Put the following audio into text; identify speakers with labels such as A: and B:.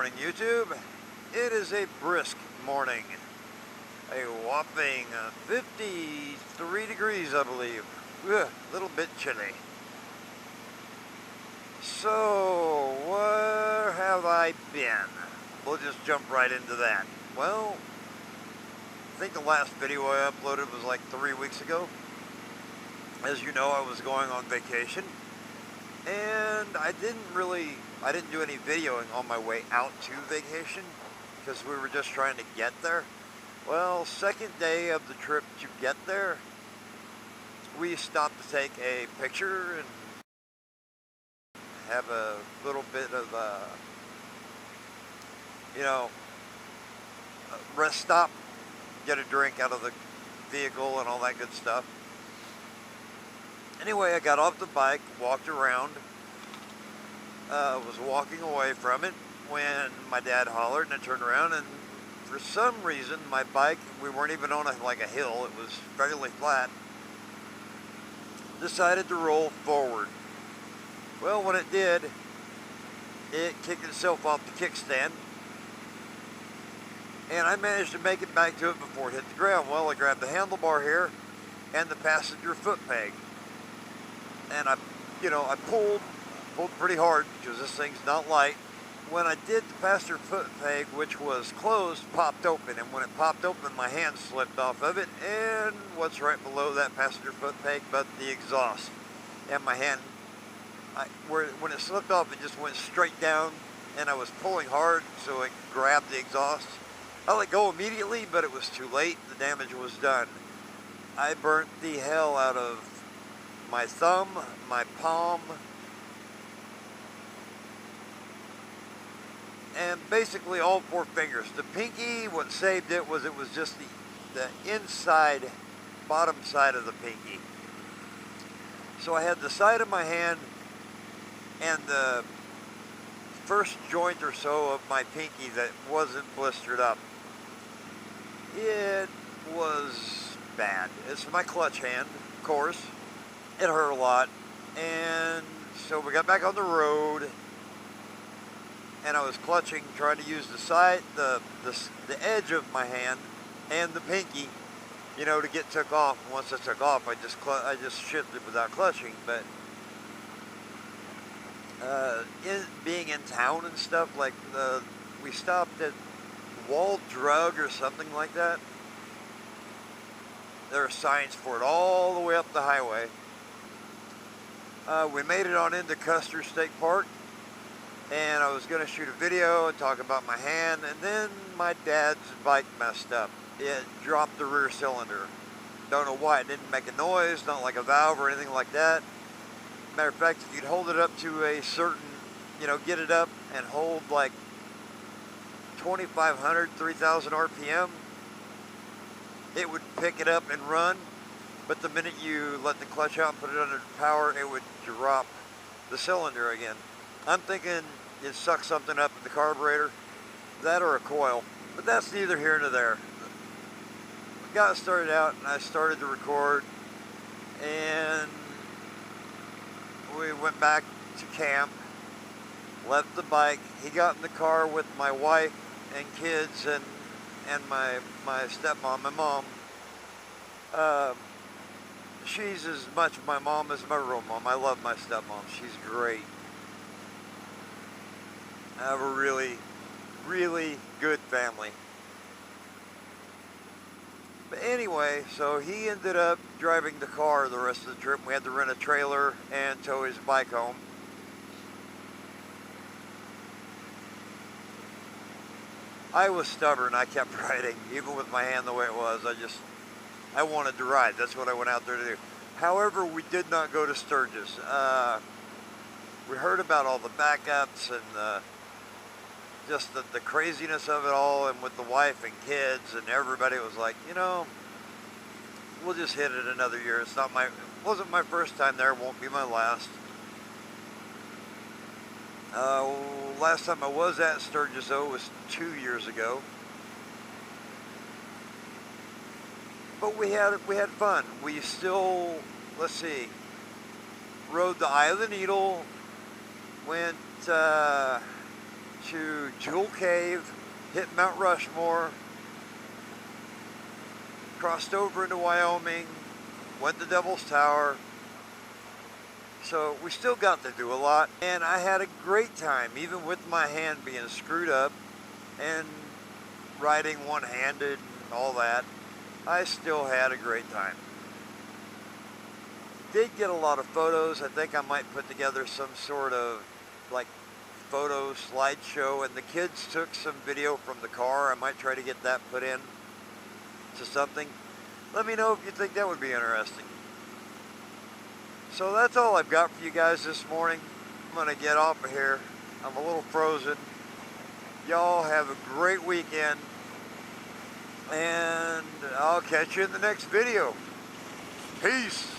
A: morning, YouTube. It is a brisk morning. A whopping 53 degrees, I believe. Ugh, a little bit chilly. So, where have I been? We'll just jump right into that. Well, I think the last video I uploaded was like 3 weeks ago. As you know, I was going on vacation. And I didn't do any videoing on my way out to vacation because we were just trying to get there. Well, second day of the trip to get there, we stopped to take a picture and have a little bit of a rest stop, get a drink out of the vehicle and all that good stuff. Anyway, I got off the bike, walked around, was walking away from it when my dad hollered, and I turned around, and for some reason my bike, we weren't even on a hill, it was fairly flat, decided to roll forward. Well, when it did, it kicked itself off the kickstand, and I managed to make it back to it before it hit the ground. Well, I grabbed the handlebar here and the passenger foot peg. And I pulled pretty hard because this thing's not light. When I did, the passenger foot peg, which was closed, popped open. And when it popped open, my hand slipped off of it. And what's right below that passenger foot peg but the exhaust. And my hand, when it slipped off, it just went straight down. And I was pulling hard, so it grabbed the exhaust. I let go immediately, but it was too late. The damage was done. I burnt the hell out of my thumb, my palm, and basically all 4 fingers. The pinky, what saved it was just the inside, bottom side of the pinky. So I had the side of my hand and the first joint or so of my pinky that wasn't blistered up. It was bad. It's my clutch hand, of course. It hurt a lot, and so we got back on the road, and I was clutching, trying to use the side, the edge of my hand and the pinky, to get took off. And once I took off, I just shifted without clutching. But being in town and stuff, we stopped at Wall Drug or something like that. There are signs for it all the way up the highway. We made it on into Custer State Park, and I was going to shoot a video and talk about my hand, and then my dad's bike messed up. It dropped the rear cylinder. Don't know why. It didn't make a noise, not like a valve or anything like that. Matter of fact, if you'd hold it up to a certain, get it up and hold like 2,500, 3,000 RPM, it would pick it up and run. But the minute you let the clutch out and put it under power, it would drop the cylinder again. I'm thinking it sucked something up in the carburetor, that or a coil, but that's neither here nor there. We got started out, and I started to record, and we went back to camp, left the bike. He got in the car with my wife and kids and my stepmom, my mom. She's as much my mom as my real mom. I love my stepmom. She's great. I have a really, really good family. But anyway, so he ended up driving the car the rest of the trip. We had to rent a trailer and tow his bike home. I was stubborn. I kept riding, even with my hand the way it was. I wanted to ride. That's what I went out there to do. However, we did not go to Sturgis. We heard about all the backups and just the craziness of it all, and with the wife and kids and everybody, it was like, we'll just hit it another year. It wasn't my first time there. It won't be my last. Last time I was at Sturgis, though, was 2 years ago. But we had fun. We still, rode the Eye of the Needle, went to Jewel Cave, hit Mount Rushmore, crossed over into Wyoming, went to Devil's Tower. So we still got to do a lot, and I had a great time, even with my hand being screwed up and riding one-handed and all that. I still had a great time. Did get a lot of photos. I think I might put together some sort of like photo slideshow, and the kids took some video from the car. I might try to get that put in to something. Let me know if you think that would be interesting. So that's all I've got for you guys this morning. I'm gonna get off of here. I'm a little frozen. Y'all have a great weekend, and I'll catch you in the next video. Peace.